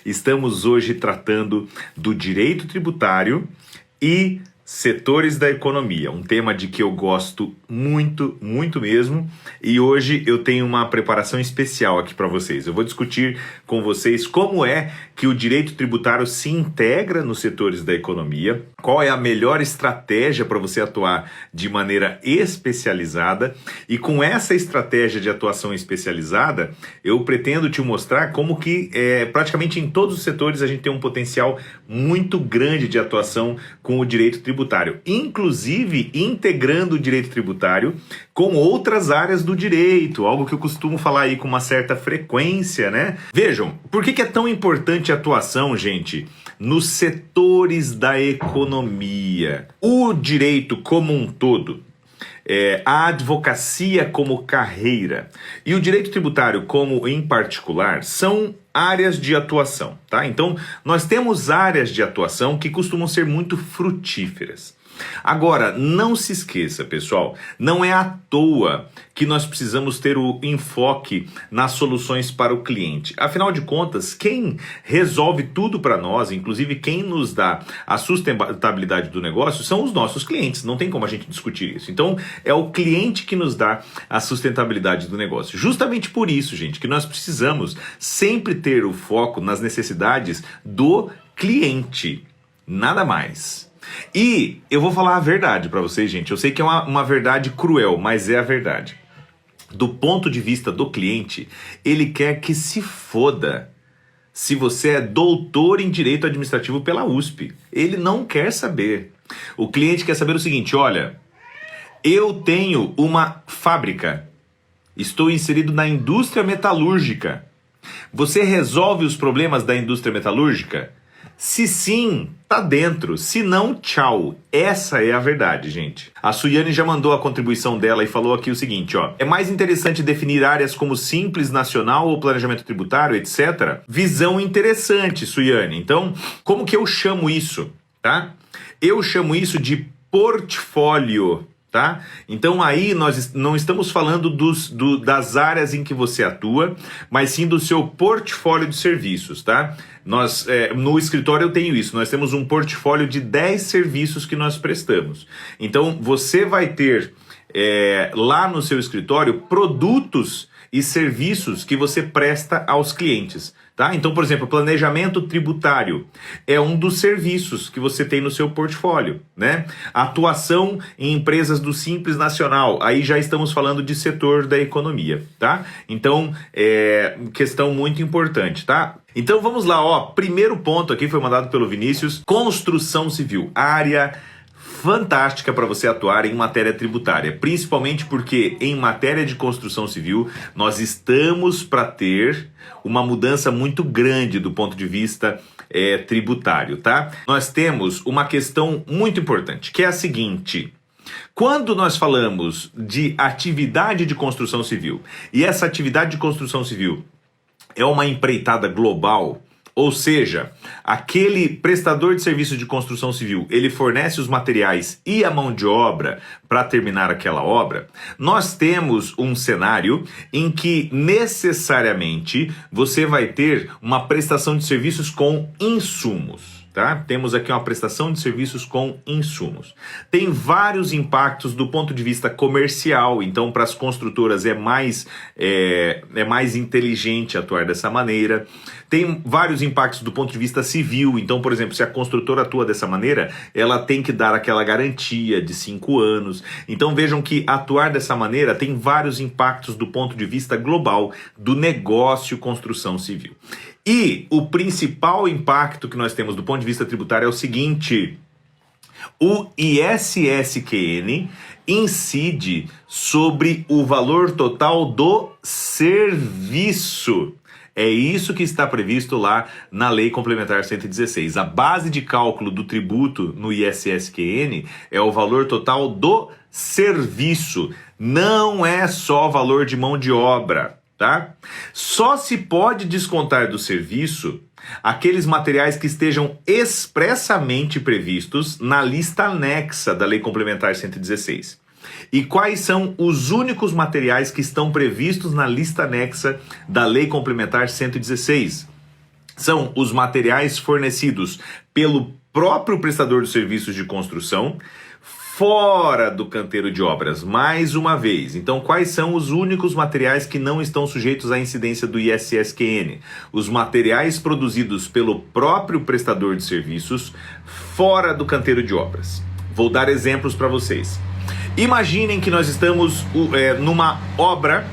Estamos hoje tratando do direito tributário e setores da economia, um tema de que eu gosto muito, muito mesmo, e hoje eu tenho uma preparação especial aqui para vocês. Eu vou discutir com vocês como é que o direito tributário se integra nos setores da economia, qual é a melhor estratégia para você atuar de maneira especializada, e com essa estratégia de atuação especializada, eu pretendo te mostrar como que praticamente em todos os setores a gente tem um potencial muito grande de atuação com o direito tributário, inclusive integrando o direito tributário com outras áreas do direito, algo que eu costumo falar aí com uma certa frequência, né? Vejam, por que é tão importante a atuação, gente, nos setores da economia? O direito como um todo, a advocacia como carreira e o direito tributário como em particular são áreas de atuação, tá? Então, nós temos áreas de atuação que costumam ser muito frutíferas. Agora, não se esqueça, pessoal, não é à toa que nós precisamos ter o enfoque nas soluções para o cliente. Afinal de contas, quem resolve tudo para nós, inclusive quem nos dá a sustentabilidade do negócio, são os nossos clientes. Não tem como a gente discutir isso. Então, é o cliente que nos dá a sustentabilidade do negócio. Justamente por isso, gente, que nós precisamos sempre ter o foco nas necessidades do cliente. Nada mais. E eu vou falar a verdade para vocês, gente. Eu sei que é uma verdade cruel, mas é a verdade. Do ponto de vista do cliente, ele quer que se foda se você é doutor em Direito Administrativo pela USP. Ele não quer saber. O cliente quer saber o seguinte: olha, eu tenho uma fábrica, estou inserido na indústria metalúrgica. Você resolve os problemas da indústria metalúrgica? Se sim, tá dentro. Se não, tchau. Essa é a verdade, gente. A Suiane já mandou a contribuição dela e falou aqui o seguinte, ó. É mais interessante definir áreas como simples, nacional ou planejamento tributário, etc. Visão interessante, Suiane. Então, como que eu chamo isso, tá? Eu chamo isso de portfólio. Tá? Então aí nós não estamos falando das áreas em que você atua, mas sim do seu portfólio de serviços, tá? Nós, no escritório eu tenho isso, nós temos um portfólio de 10 serviços que nós prestamos. Então você vai ter lá no seu escritório produtos e serviços que você presta aos clientes, tá? Então, por exemplo, planejamento tributário é um dos serviços que você tem no seu portfólio, né? Atuação em empresas do Simples Nacional, aí já estamos falando de setor da economia, tá? Então, questão muito importante, tá? Então vamos lá, ó, primeiro ponto aqui foi mandado pelo Vinícius, construção civil, área fantástica para você atuar em matéria tributária, principalmente porque em matéria de construção civil nós estamos para ter uma mudança muito grande do ponto de vista tributário, tá? Nós temos uma questão muito importante, que é a seguinte: quando nós falamos de atividade de construção civil, e essa atividade de construção civil é uma empreitada global, ou seja, aquele prestador de serviços de construção civil, ele fornece os materiais e a mão de obra para terminar aquela obra, nós temos um cenário em que necessariamente você vai ter uma prestação de serviços com insumos. Tá? Temos aqui uma prestação de serviços com insumos. Tem vários impactos do ponto de vista comercial, então para as construtoras é mais inteligente atuar dessa maneira. Tem vários impactos do ponto de vista civil, então, por exemplo, se a construtora atua dessa maneira, ela tem que dar aquela garantia de 5 anos. Então vejam que atuar dessa maneira tem vários impactos do ponto de vista global do negócio construção civil. E o principal impacto que nós temos do ponto de vista tributário é o seguinte: o ISSQN incide sobre o valor total do serviço. É isso que está previsto lá na Lei Complementar 116. A base de cálculo do tributo no ISSQN é o valor total do serviço. Não é só valor de mão de obra. Tá? Só se pode descontar do serviço aqueles materiais que estejam expressamente previstos na lista anexa da Lei Complementar 116. E quais são os únicos materiais que estão previstos na lista anexa da Lei Complementar 116? são os materiais fornecidos pelo próprio prestador de serviços de construção fora do canteiro de obras, mais uma vez. Então, quais são os únicos materiais que não estão sujeitos à incidência do ISSQN? Os materiais produzidos pelo próprio prestador de serviços fora do canteiro de obras. Vou dar exemplos para vocês. Imaginem que nós estamos numa obra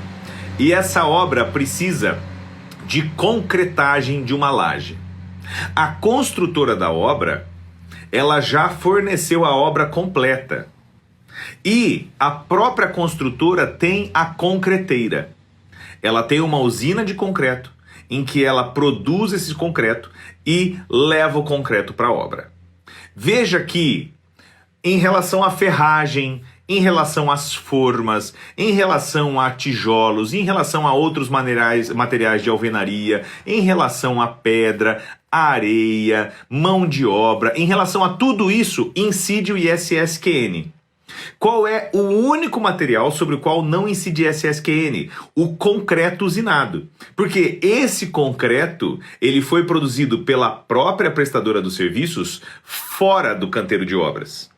e essa obra precisa de concretagem de uma laje. A construtora da obra, ela já forneceu a obra completa. E a própria construtora tem a concreteira. Ela tem uma usina de concreto em que ela produz esse concreto e leva o concreto para a obra. Veja que em relação à ferragem, em relação às formas, em relação a tijolos, em relação a outros materiais de alvenaria, em relação à pedra, à areia, mão de obra, em relação a tudo isso, incide o ISSQN. Qual é o único material sobre o qual não incide ISSQN? O concreto usinado. Porque esse concreto, ele foi produzido pela própria prestadora dos serviços fora do canteiro de obras.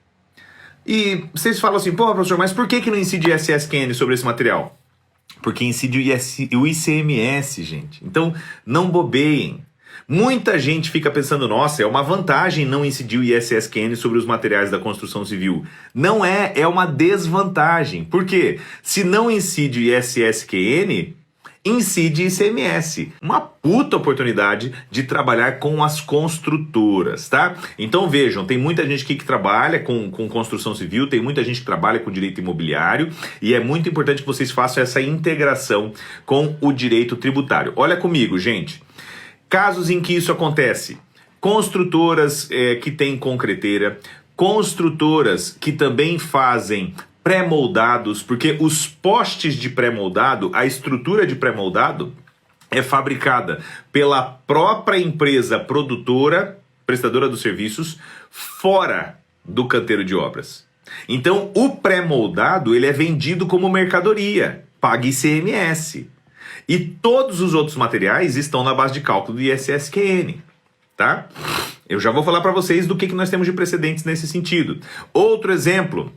E vocês falam assim, pô, professor, mas por que não incide ISSQN sobre esse material? Porque incide o ICMS, gente. Então, não bobeiem. Muita gente fica pensando, nossa, é uma vantagem não incidir o ISSQN sobre os materiais da construção civil. Não é, é uma desvantagem. Por quê? Se não incide o ISSQN, incide ICMS. Uma puta oportunidade de trabalhar com as construtoras, tá? Então vejam, tem muita gente aqui que trabalha com construção civil, tem muita gente que trabalha com direito imobiliário e é muito importante que vocês façam essa integração com o direito tributário. Olha comigo, gente. Casos em que isso acontece, construtoras que têm concreteira, construtoras que também fazem pré-moldados, porque os postes de pré-moldado, a estrutura de pré-moldado é fabricada pela própria empresa produtora, prestadora dos serviços, fora do canteiro de obras. Então o pré-moldado ele é vendido como mercadoria, paga ICMS. E todos os outros materiais estão na base de cálculo do ISSQN, tá? Eu já vou falar para vocês do que nós temos de precedentes nesse sentido. Outro exemplo,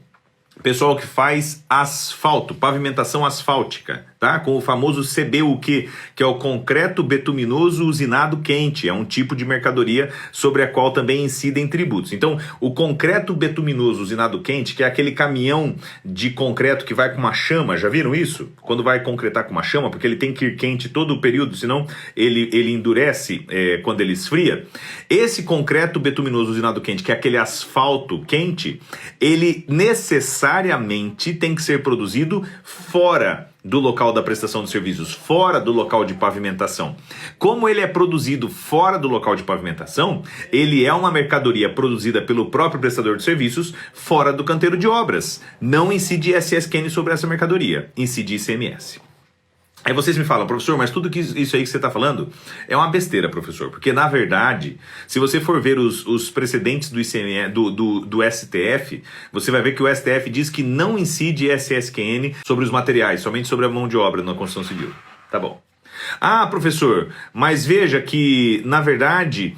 pessoal que faz asfalto, pavimentação asfáltica, tá? Com o famoso CBUQ, que é o concreto betuminoso usinado quente, é um tipo de mercadoria sobre a qual também incidem tributos. Então, o concreto betuminoso usinado quente, que é aquele caminhão de concreto que vai com uma chama, já viram isso? Quando vai concretar com uma chama, porque ele tem que ir quente todo o período, senão ele endurece quando ele esfria. Esse concreto betuminoso usinado quente, que é aquele asfalto quente, ele necessariamente tem que ser produzido fora do local da prestação de serviços, fora do local de pavimentação. Como ele é produzido fora do local de pavimentação, ele é uma mercadoria produzida pelo próprio prestador de serviços fora do canteiro de obras. Não incide ISSQN sobre essa mercadoria, incide ICMS. Aí vocês me falam, professor, mas tudo isso aí que você está falando é uma besteira, professor. Porque, na verdade, se você for ver os precedentes do ICMS, do STF, você vai ver que o STF diz que não incide ISSQN sobre os materiais, somente sobre a mão de obra na construção civil. Tá bom. Ah, professor, mas veja que, na verdade,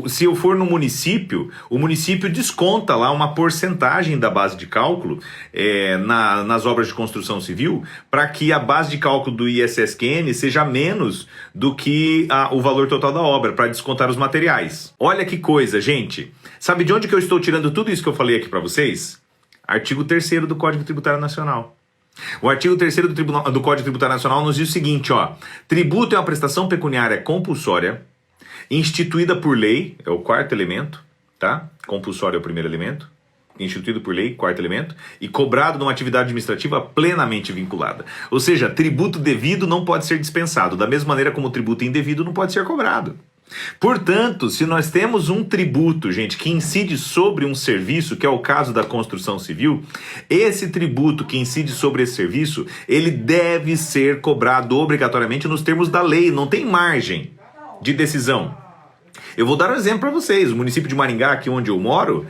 se eu for no município, o município desconta lá uma porcentagem da base de cálculo nas obras de construção civil para que a base de cálculo do ISSQN seja menos do que o valor total da obra, para descontar os materiais. Olha que coisa, gente. Sabe de onde que eu estou tirando tudo isso que eu falei aqui para vocês? Artigo 3º do Código Tributário Nacional. O artigo 3º do Código Tributário Nacional nos diz o seguinte, ó: tributo é uma prestação pecuniária compulsória instituída por lei, é o quarto elemento, tá? Compulsório é o primeiro elemento. Instituído por lei, quarto elemento, e cobrado numa atividade administrativa plenamente vinculada. Ou seja, tributo devido não pode ser dispensado, da mesma maneira como o tributo indevido não pode ser cobrado. Portanto, se nós temos um tributo, gente, que incide sobre um serviço, que é o caso da construção civil, esse tributo que incide sobre esse serviço, ele deve ser cobrado obrigatoriamente nos termos da lei, não tem margem de decisão. Eu vou dar um exemplo para vocês. O município de Maringá, aqui onde eu moro,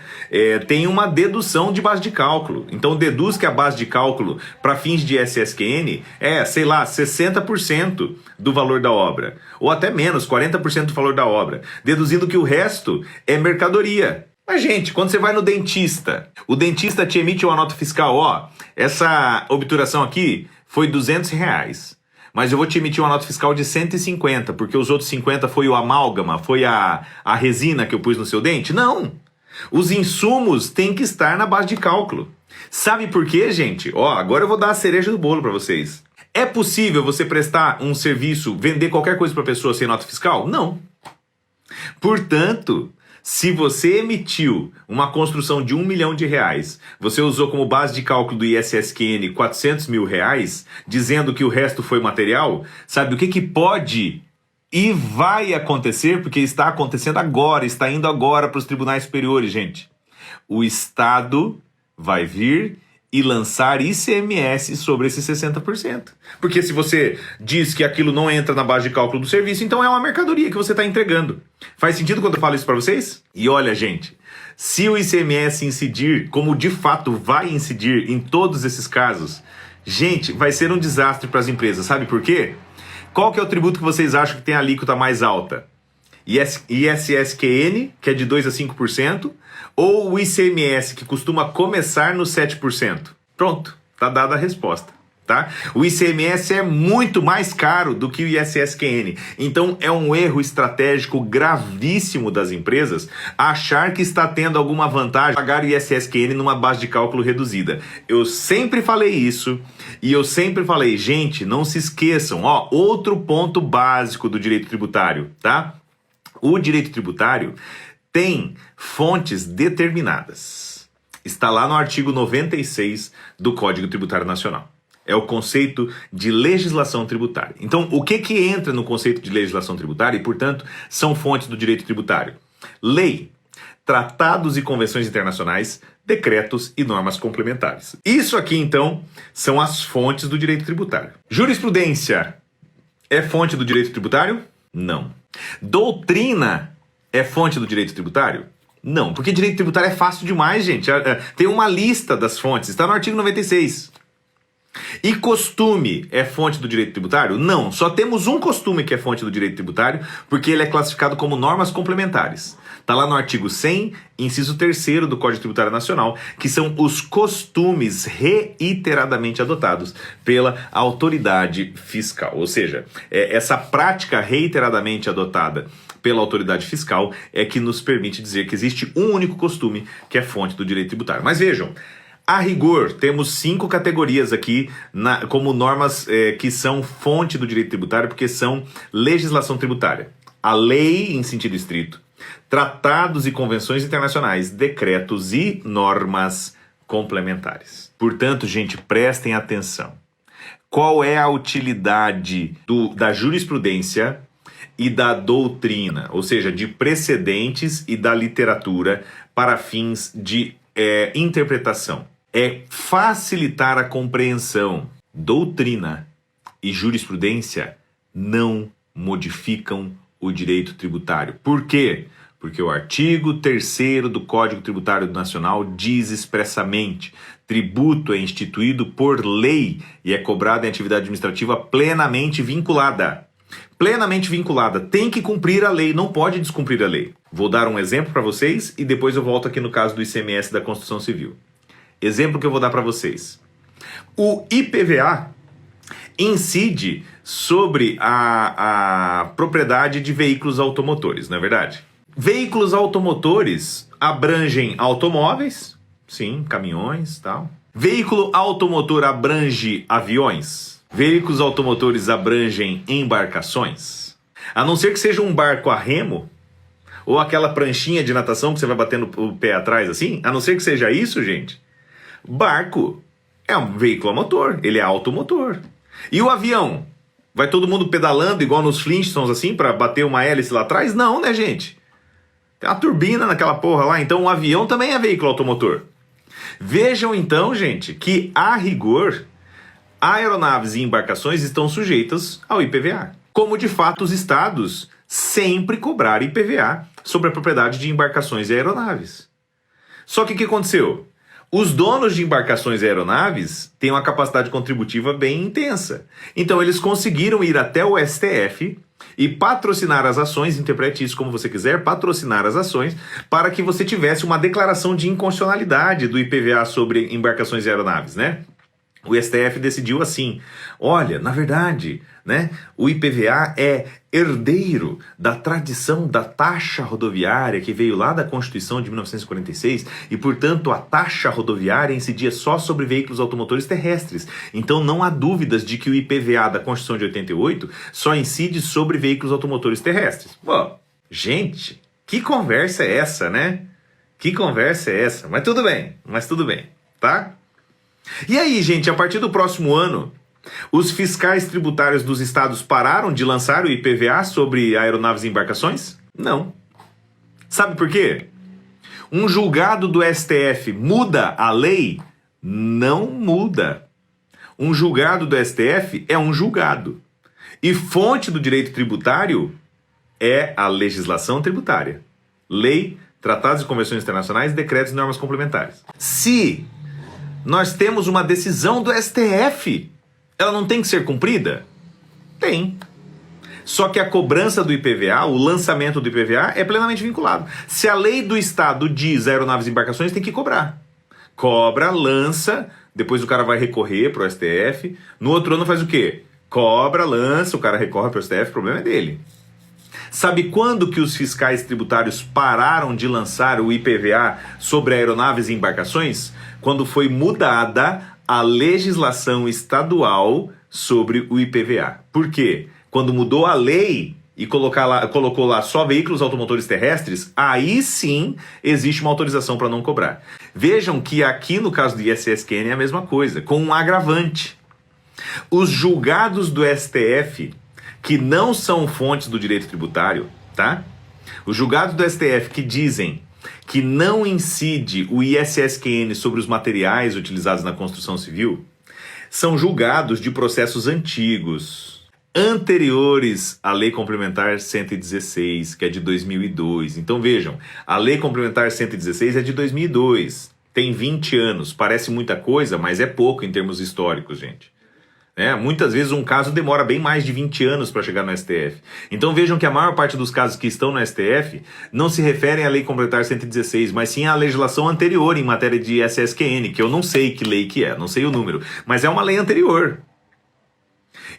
tem uma dedução de base de cálculo. Então deduz que a base de cálculo para fins de SSQN é, sei lá, 60% do valor da obra. Ou até menos, 40% do valor da obra. Deduzindo que o resto é mercadoria. Mas, gente, quando você vai no dentista, o dentista te emite uma nota fiscal, ó, essa obturação aqui foi R$200. Mas eu vou te emitir uma nota fiscal de 150, porque os outros 50 foi o amálgama, foi a resina que eu pus no seu dente? Não! Os insumos têm que estar na base de cálculo. Sabe por quê, gente? Ó, agora eu vou dar a cereja do bolo para vocês. É possível você prestar um serviço, vender qualquer coisa para a pessoa sem nota fiscal? Não. Portanto, se você emitiu uma construção de R$1 milhão, você usou como base de cálculo do ISSQN R$400 mil, dizendo que o resto foi material, sabe o que pode e vai acontecer? Porque está acontecendo agora, está indo agora para os tribunais superiores, gente. O Estado vai vir e lançar ICMS sobre esses 60%. Porque se você diz que aquilo não entra na base de cálculo do serviço, então é uma mercadoria que você está entregando. Faz sentido quando eu falo isso para vocês? E olha, gente, se o ICMS incidir, como de fato vai incidir em todos esses casos, gente, vai ser um desastre para as empresas. Sabe por quê? Qual que é o tributo que vocês acham que tem a alíquota mais alta? ISSQN, que é de 2% a 5%, ou o ICMS, que costuma começar no 7%? Pronto, tá dada a resposta, tá? O ICMS é muito mais caro do que o ISSQN. Então é um erro estratégico gravíssimo das empresas achar que está tendo alguma vantagem pagar o ISSQN numa base de cálculo reduzida. Eu sempre falei isso e eu sempre falei, gente, não se esqueçam, ó, outro ponto básico do direito tributário, tá? O direito tributário tem fontes determinadas. Está lá no artigo 96 do Código Tributário Nacional. É o conceito de legislação tributária. Então, o que entra no conceito de legislação tributária e, portanto, são fontes do direito tributário? Lei, tratados e convenções internacionais, decretos e normas complementares. Isso aqui, então, são as fontes do direito tributário. Jurisprudência é fonte do direito tributário? Não. Doutrina é fonte do direito tributário? Não, porque direito tributário é fácil demais, gente. Tem uma lista das fontes, está no artigo 96. E costume é fonte do direito tributário? Não, só temos um costume que é fonte do direito tributário, porque ele é classificado como normas complementares. Está lá no artigo 100, inciso 3º do Código Tributário Nacional, que são os costumes reiteradamente adotados pela autoridade fiscal. Ou seja, essa prática reiteradamente adotada pela autoridade fiscal é que nos permite dizer que existe um único costume que é fonte do direito tributário. Mas vejam, a rigor, temos 5 categorias aqui como normas que são fonte do direito tributário, porque são legislação tributária. A lei, em sentido estrito, tratados e convenções internacionais, decretos e normas complementares. Portanto, gente, prestem atenção. Qual é a utilidade da jurisprudência e da doutrina, ou seja, de precedentes e da literatura para fins de interpretação? É facilitar a compreensão. Doutrina e jurisprudência não modificam o direito tributário. Por quê? Porque o artigo 3º do Código Tributário Nacional diz expressamente: tributo é instituído por lei e é cobrado em atividade administrativa plenamente vinculada. Plenamente vinculada, tem que cumprir a lei, não pode descumprir a lei. Vou dar um exemplo para vocês e depois eu volto aqui no caso do ICMS da construção civil. Exemplo que eu vou dar para vocês. O IPVA incide sobre a propriedade de veículos automotores, não é verdade? Veículos automotores abrangem automóveis, sim, caminhões, tal. Veículo automotor abrange aviões. Veículos automotores abrangem embarcações. A não ser que seja um barco a remo, ou aquela pranchinha de natação que você vai batendo o pé atrás assim, a não ser que seja isso, gente, barco é um veículo a motor, ele é automotor. E o avião? Vai todo mundo pedalando igual nos Flintstones assim, para bater uma hélice lá atrás? Não, né, gente? Tem uma turbina naquela porra lá, então o avião também é veículo automotor. Vejam então, gente, que a rigor, aeronaves e embarcações estão sujeitas ao IPVA. como de fato os estados sempre cobraram IPVA sobre a propriedade de embarcações e aeronaves. Só que o que aconteceu? Os donos de embarcações e aeronaves têm uma capacidade contributiva bem intensa. Então eles conseguiram ir até o STF e patrocinar as ações, interprete isso como você quiser, patrocinar as ações para que você tivesse uma declaração de inconstitucionalidade do IPVA sobre embarcações e aeronaves, né? O STF decidiu assim, olha, na verdade, né, o IPVA é herdeiro da tradição da taxa rodoviária que veio lá da Constituição de 1946 e, portanto, a taxa rodoviária incidia só sobre veículos automotores terrestres. Então não há dúvidas de que o IPVA da Constituição de 88 só incide sobre veículos automotores terrestres. Bom, gente, que conversa é essa, né? Que conversa é essa? Mas tudo bem, tá? E aí, gente, a partir do próximo ano, os fiscais tributários dos estados pararam de lançar o IPVA sobre aeronaves e embarcações? Não. Sabe por quê? Um julgado do STF muda a lei? Não muda. Um julgado do STF é um julgado. E fonte do direito tributário é a legislação tributária. Lei, tratados e convenções internacionais, decretos e normas complementares. Se nós temos uma decisão do STF, ela não tem que ser cumprida? Tem. Só que a cobrança do IPVA, o lançamento do IPVA, é plenamente vinculado. Se a lei do Estado diz aeronaves e embarcações, tem que cobrar. Cobra, lança, depois o cara vai recorrer para o STF. No outro ano faz o quê? Cobra, lança, o cara recorre para o STF, o problema é dele. Sabe quando que os fiscais tributários pararam de lançar o IPVA sobre aeronaves e embarcações? Quando foi mudada a legislação estadual sobre o IPVA. Por quê? Quando mudou a lei e colocou lá só veículos automotores terrestres, aí sim existe uma autorização para não cobrar. Vejam que aqui no caso do ISSQN é a mesma coisa, com um agravante. Os julgados do STF, que não são fontes do direito tributário, tá? Os julgados do STF que dizem que não incide o ISSQN sobre os materiais utilizados na construção civil, são julgados de processos antigos, anteriores à Lei Complementar 116, que é de 2002. Então vejam, a Lei Complementar 116 é de 2002, tem 20 anos, parece muita coisa, mas é pouco em termos históricos, gente. Muitas vezes um caso demora bem mais de 20 anos para chegar no STF. Então vejam que a maior parte dos casos que estão no STF não se referem à Lei Complementar 116, mas sim à legislação anterior em matéria de ISSQN, que eu não sei que lei que é, não sei o número, mas é uma lei anterior.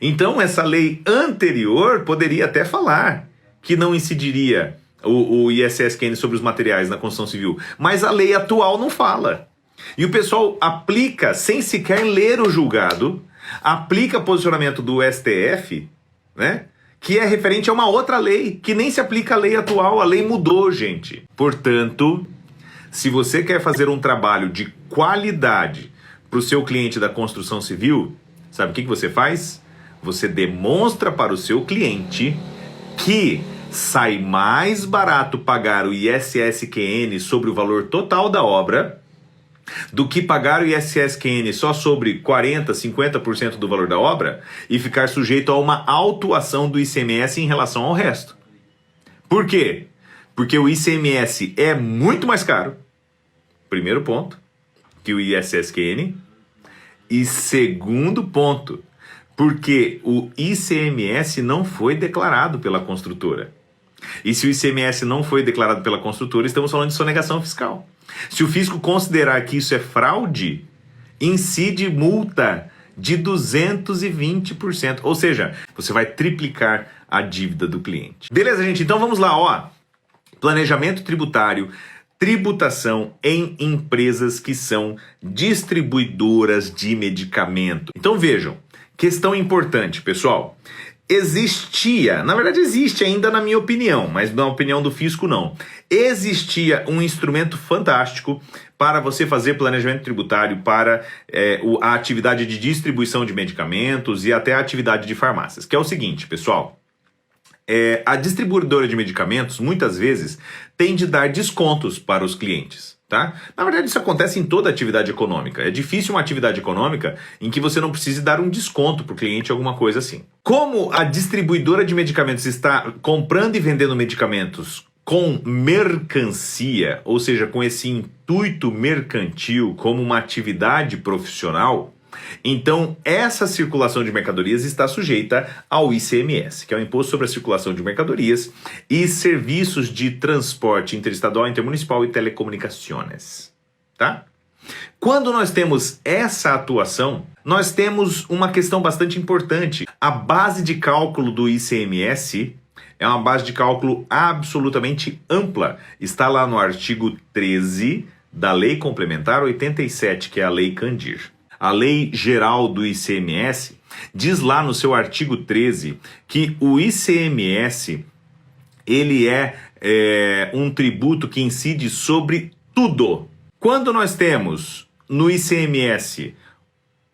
Então essa lei anterior poderia até falar que não incidiria o ISSQN sobre os materiais na construção civil, mas a lei atual não fala. E o pessoal aplica sem sequer ler o julgado, aplica posicionamento do STF, né, que é referente a uma outra lei, que nem se aplica à lei atual, a lei mudou, gente. Portanto, se você quer fazer um trabalho de qualidade para o seu cliente da construção civil, sabe o que você faz? Você demonstra para o seu cliente que sai mais barato pagar o ISSQN sobre o valor total da obra do que pagar o ISSQN só sobre 40%, 50% do valor da obra e ficar sujeito a uma autuação do ICMS em relação ao resto. Por quê? Porque o ICMS é muito mais caro, primeiro ponto, que o ISSQN. E segundo ponto, porque o ICMS não foi declarado pela construtora. E se o ICMS não foi declarado pela construtora, estamos falando de sonegação fiscal. Se o fisco considerar que isso é fraude, incide multa de 220%. Ou seja, você vai triplicar a dívida do cliente. Beleza, gente? Então vamos lá, ó. Planejamento tributário, tributação em empresas que são distribuidoras de medicamento. Então vejam, questão importante, pessoal. Existia, na verdade existe ainda na minha opinião, mas na opinião do fisco não. Existia um instrumento fantástico para você fazer planejamento tributário para a atividade de distribuição de medicamentos e até a atividade de farmácias, que é o seguinte, pessoal. A distribuidora de medicamentos muitas vezes tem de dar descontos para os clientes. Tá? Na verdade, isso acontece em toda atividade econômica. É difícil uma atividade econômica em que você não precise dar um desconto para o cliente, alguma coisa assim. Como a distribuidora de medicamentos está comprando e vendendo medicamentos com mercancia, ou seja, com esse intuito mercantil como uma atividade profissional, então essa circulação de mercadorias está sujeita ao ICMS, que é o Imposto sobre a Circulação de Mercadorias e Serviços de Transporte Interestadual, Intermunicipal e Telecomunicações, tá? Quando nós temos essa atuação, nós temos uma questão bastante importante. A base de cálculo do ICMS é uma base de cálculo absolutamente ampla. Está lá no artigo 13 da Lei Complementar 87, que é a Lei Candir. A Lei Geral do ICMS diz lá no seu artigo 13 que o ICMS ele é um tributo que incide sobre tudo. Quando nós temos no ICMS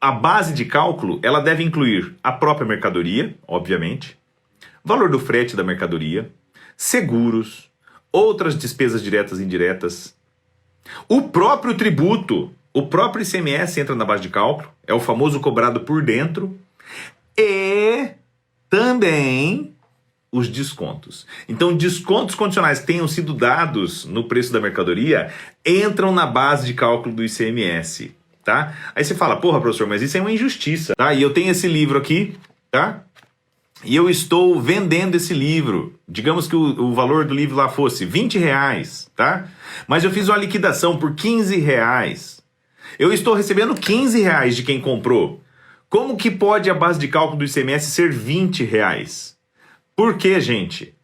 a base de cálculo, ela deve incluir a própria mercadoria, obviamente, valor do frete da mercadoria, seguros, outras despesas diretas e indiretas, o próprio tributo. O próprio ICMS entra na base de cálculo, é o famoso cobrado por dentro, e também os descontos. Então, descontos condicionais que tenham sido dados no preço da mercadoria entram na base de cálculo do ICMS, tá? Aí você fala, porra, professor, mas isso é uma injustiça, tá? E eu tenho esse livro aqui, tá? E eu estou vendendo esse livro. Digamos que o valor do livro lá fosse R$20, tá? Mas eu fiz uma liquidação por R$15. Eu estou recebendo R$15 de quem comprou. Como que pode a base de cálculo do ICMS ser R$20? Por quê, gente?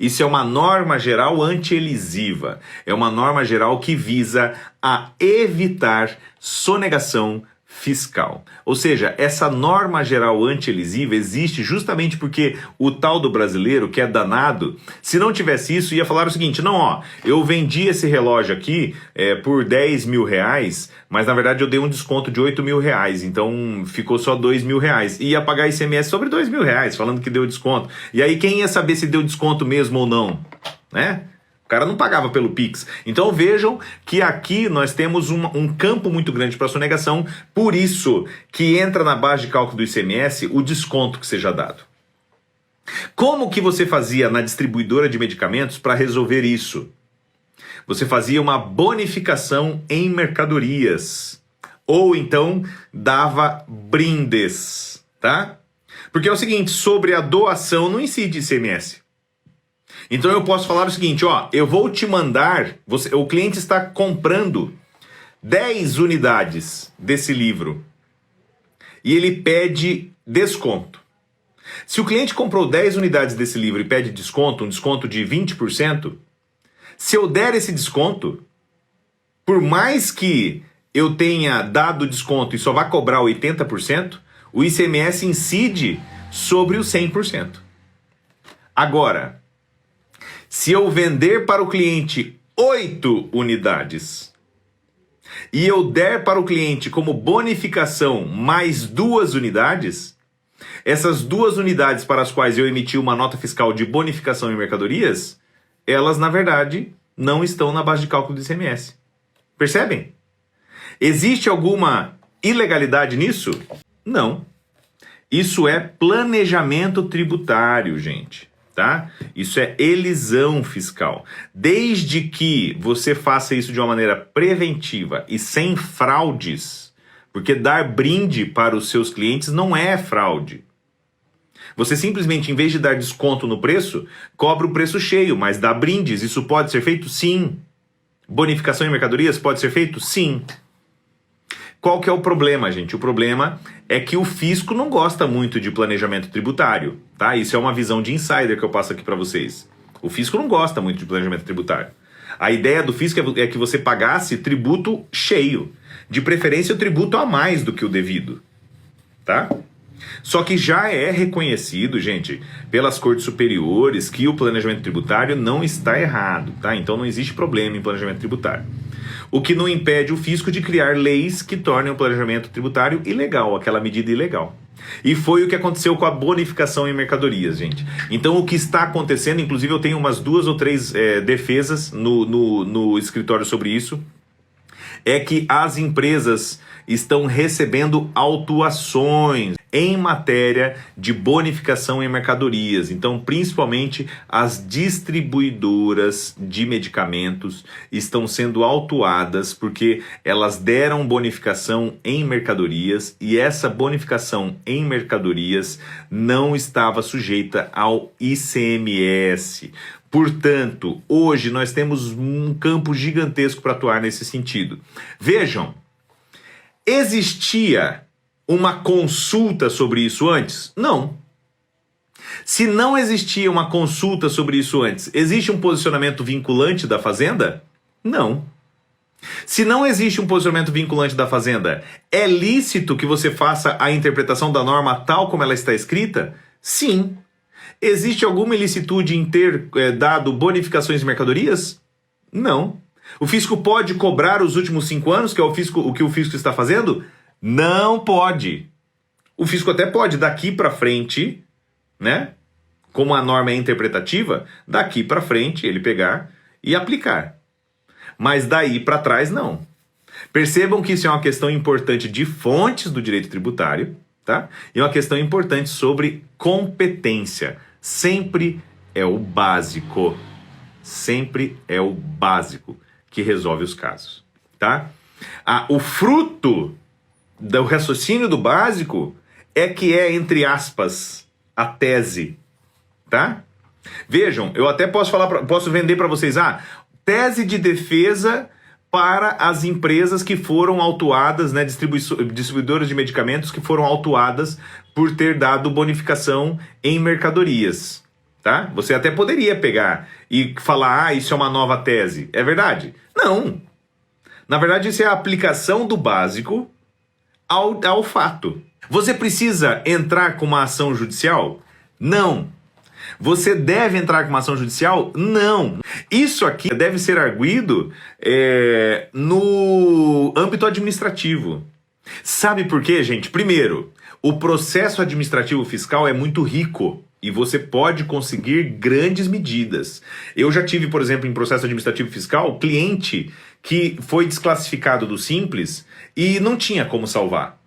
Isso é uma norma geral anti-elisiva. É uma norma geral que visa a evitar sonegação fiscal. Ou seja, essa norma geral anti-elisiva existe justamente porque o tal do brasileiro, que é danado, se não tivesse isso, ia falar o seguinte, não, ó, eu vendi esse relógio aqui por R$10.000, mas na verdade eu dei um desconto de R$8.000, então ficou só R$2.000. E ia pagar ICMS sobre R$2.000, falando que deu desconto. E aí quem ia saber se deu desconto mesmo ou não, né? O cara não pagava pelo Pix. Então vejam que aqui nós temos um campo muito grande para sonegação, por isso que entra na base de cálculo do ICMS o desconto que seja dado. Como que você fazia na distribuidora de medicamentos para resolver isso? Você fazia uma bonificação em mercadorias, ou então dava brindes, tá? Porque é o seguinte, sobre a doação não incide ICMS. Então eu posso falar o seguinte, ó, eu vou te mandar, o cliente está comprando 10 unidades desse livro e ele pede desconto. Se o cliente comprou 10 unidades desse livro e pede desconto, um desconto de 20%, se eu der esse desconto, por mais que eu tenha dado desconto e só vá cobrar 80%, o ICMS incide sobre o 100%. Agora, se eu vender para o cliente 8 unidades e eu der para o cliente como bonificação mais 2 unidades, essas 2 unidades para as quais eu emiti uma nota fiscal de bonificação em mercadorias, elas, na verdade, não estão na base de cálculo do ICMS. Percebem? Existe alguma ilegalidade nisso? Não. Isso é planejamento tributário, gente. Tá? Isso é elisão fiscal. Desde que você faça isso de uma maneira preventiva e sem fraudes, porque dar brinde para os seus clientes não é fraude. Você simplesmente, em vez de dar desconto no preço, cobra o preço cheio, mas dá brindes. Isso pode ser feito? Sim. Bonificação em mercadorias pode ser feito? Sim. Qual que é o problema, gente? O problema é que o fisco não gosta muito de planejamento tributário, tá? Isso é uma visão de insider que eu passo aqui para vocês. O fisco não gosta muito de planejamento tributário. A ideia do fisco é que você pagasse tributo cheio, de preferência o tributo a mais do que o devido, tá? Só que já é reconhecido, gente, pelas cortes superiores que o planejamento tributário não está errado, tá? Então não existe problema em planejamento tributário. O que não impede o fisco de criar leis que tornem o planejamento tributário ilegal, aquela medida ilegal. E foi o que aconteceu com a bonificação em mercadorias, gente. Então o que está acontecendo, inclusive eu tenho umas 2 ou 3 defesas no escritório sobre isso, é que as empresas estão recebendo autuações em matéria de bonificação em mercadorias. Então, principalmente as distribuidoras de medicamentos estão sendo autuadas porque elas deram bonificação em mercadorias e essa bonificação em mercadorias não estava sujeita ao ICMS. Portanto, hoje nós temos um campo gigantesco para atuar nesse sentido. Vejam, existia uma consulta sobre isso antes? Não. Se não existia uma consulta sobre isso antes, existe um posicionamento vinculante da Fazenda? Não. Se não existe um posicionamento vinculante da Fazenda, é lícito que você faça a interpretação da norma tal como ela está escrita? Sim. Existe alguma ilicitude em ter dado bonificações de mercadorias? Não. O fisco pode cobrar os últimos 5 anos, que é o que o fisco está fazendo? Não pode. O fisco até pode, daqui para frente, né? Como a norma é interpretativa, daqui para frente ele pegar e aplicar. Mas daí para trás não. Percebam que isso é uma questão importante de fontes do direito tributário, tá? E uma questão importante sobre competência. Sempre é o básico. Sempre é o básico que resolve os casos, tá? O fruto do raciocínio do básico é que é, entre aspas, a tese, tá? Vejam, eu até posso vender para vocês, tese de defesa para as empresas que foram autuadas, né, distribuidoras de medicamentos que foram autuadas por ter dado bonificação em mercadorias, tá? Você até poderia pegar e falar, isso é uma nova tese. É verdade? Não. Na verdade, isso é a aplicação do básico ao fato. Você precisa entrar com uma ação judicial? Não. Você deve entrar com uma ação judicial? Não. Isso aqui deve ser arguido no âmbito administrativo. Sabe por quê, gente? Primeiro, o processo administrativo fiscal é muito rico e você pode conseguir grandes medidas. Eu já tive, por exemplo, em processo administrativo fiscal, cliente que foi desclassificado do Simples e não tinha como salvar.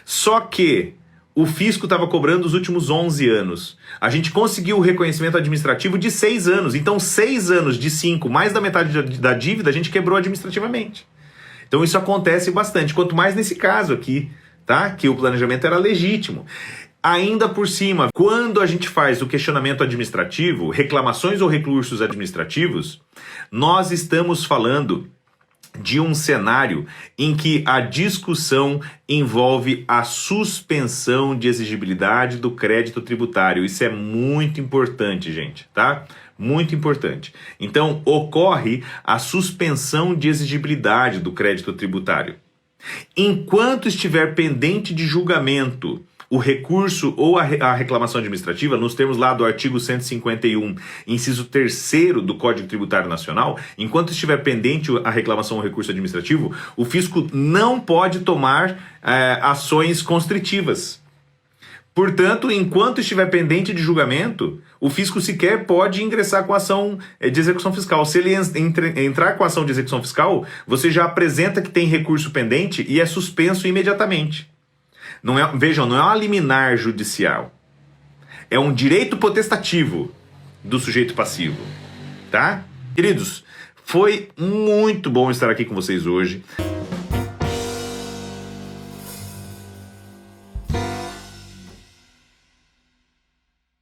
Só que o fisco estava cobrando os últimos 11 anos. A gente conseguiu o reconhecimento administrativo de 6 anos. Então, 6 anos de 5, mais da metade da dívida, a gente quebrou administrativamente. Então, isso acontece bastante. Quanto mais nesse caso aqui, tá? Que o planejamento era legítimo. Ainda por cima, quando a gente faz o questionamento administrativo, reclamações ou recursos administrativos, nós estamos falando de um cenário em que a discussão envolve a suspensão de exigibilidade do crédito tributário. Isso é muito importante, gente, tá? Muito importante. Então, ocorre a suspensão de exigibilidade do crédito tributário. Enquanto estiver pendente de julgamento o recurso ou a reclamação administrativa, nos termos lá do artigo 151, inciso 3º do Código Tributário Nacional, enquanto estiver pendente a reclamação ou recurso administrativo, o fisco não pode tomar ações constritivas. Portanto, enquanto estiver pendente de julgamento, o fisco sequer pode ingressar com ação de execução fiscal. Se ele entrar com ação de execução fiscal, você já apresenta que tem recurso pendente e é suspenso imediatamente. Vejam, não é uma liminar judicial. É um direito potestativo do sujeito passivo. Tá? Queridos, foi muito bom estar aqui com vocês hoje.